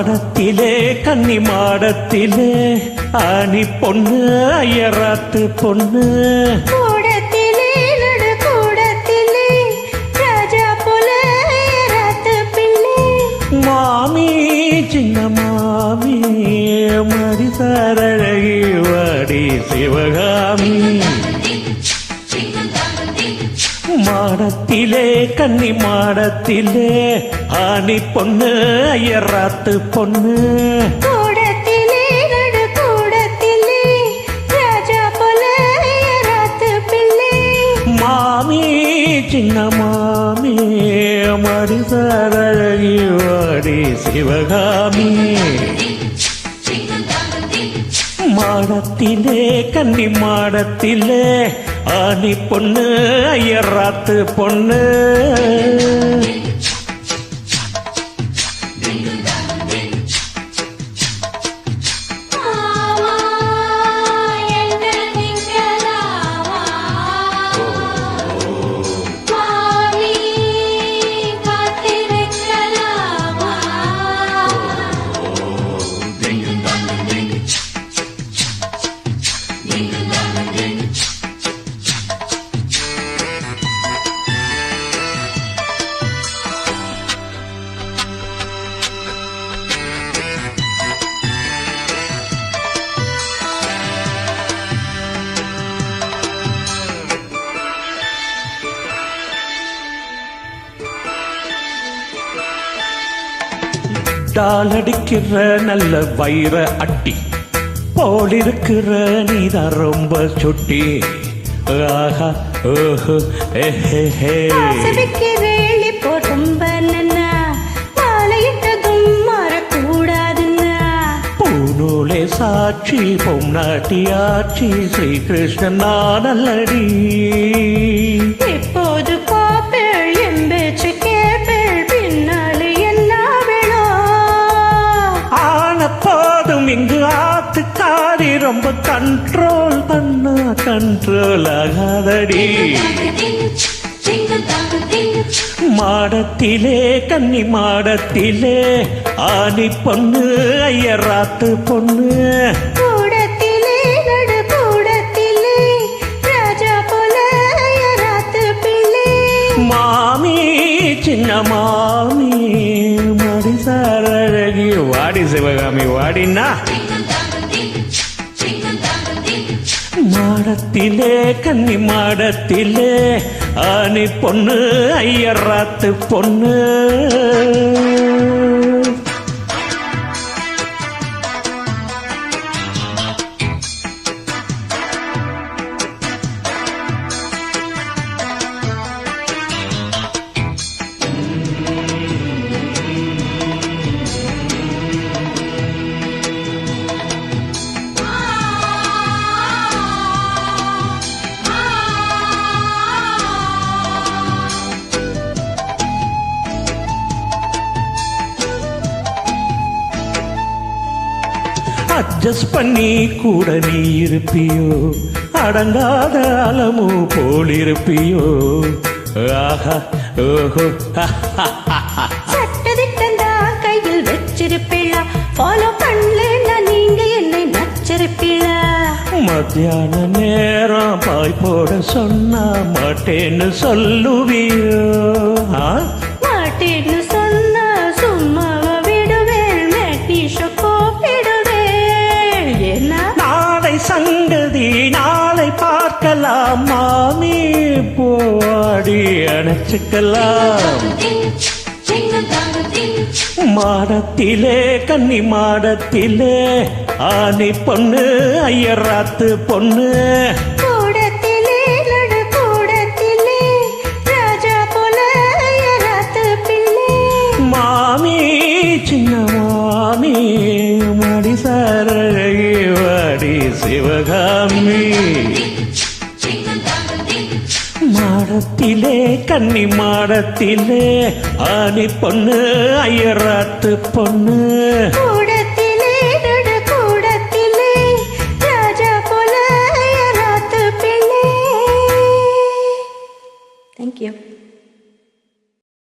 மாடத்திலே கன்னி மாடத்திலே ஆனி பொண்ணு ஐயராத்து பொண்ணு கூடத்திலே நடு கூடத்திலே ராஜா போல ஐயராத்து பிள்ளை மாமி சின்ன மாமி மடிசாரழகி வாடி சிவகாமி மாடத்திலே கன்னி மாடத்திலே ஆனி பொண்ணு ஐயராத்து பொண்ணு கூடத்திலே நடு கூடத்திலே ராஜா போல ஐயராத்து பிள்ளை மாமி சின்ன மாமி மடிசாரழகி வாடி சிவகாமி மாடத்திலே கன்னி மாடத்திலே ஆனி பொண்ணு ஐயராத்து பொண்ணு டாலடிக்கிற நல்ல வைர அட்டி போலிருக்கிற நீதான் ரொம்ப சுட்டி ஆஹா ஓஹோ ஏஹே ஆசைக்கிறேளி போ ரொம்ப நன்னா மாலையிட்டதும் மாறக்கூடாதுன்னா பூநூலே சாட்சி பொம்நாட்டியாட்சி ஸ்ரீகிருஷ்ணன் நானல்லடி எப்போது பாப்பேள் எம்பேச்சு கேப்பேள் பின்னாலே என்ன வேணும் ஆனப்போதும் இங்கு ஆத்துக்காரி ரொம்ப கண்ட்ரோல் பண்ணா கண்ட்ரோல் ஆகாதடி மாடத்திலே கன்னி மாடத்திலே ஆனி பொண்ணு ஐயராத்து பொண்ணு கூடத்திலே நடு கூடத்திலே ராஜா போல ஐயராத்து பிள்ளை மாமி சின்ன மாமி மடிசாரழகி வாடி சிவகாமி வாடினா மாடத்திலே கன்னி மாடத்திலே ஆனி பொண்ணு ஐயராத்து பொண்ணு அட்ஜஸ்ட் பண்ணி கூட நீ இருப்பியோ அடங்காத அலமு போல் இருப்பியோ ஆஹா ஓஹோ சட்டதிட்டந்தா கையில் வச்சிருப்பீளா ஃபாலோ பண்ணலன்னா நீங்க என்னை நச்சிருப்பீளா மத்தியான நேரம் பாய் போட சொன்னா மாட்டேன்னு சொல்லுவியோ மாட்டேன்னு சொன்னா சும்மாவா விடுவேன் மேட்டிஷ கோப்பிடுவேன் என்ன நாளை சங்கதி நாளை பார்க்கலாம் மாமி போடி அணைச்சுக்கலாம் மாடத்திலே கன்னி மாடத்திலே ஆனி பொண்ணு ஐயராத்து பொண்ணு கூடத்திலே நடு கூடத்திலே ராஜா போல ஐயராத்து பிள்ளை மாமி சின்ன மாமி மடிசாரழகி வாடி சிவகாமி மாடத்திலே கன்னி மாடத்திலே ஆனி பொண்ணு ஐயராத்து பொண்ணு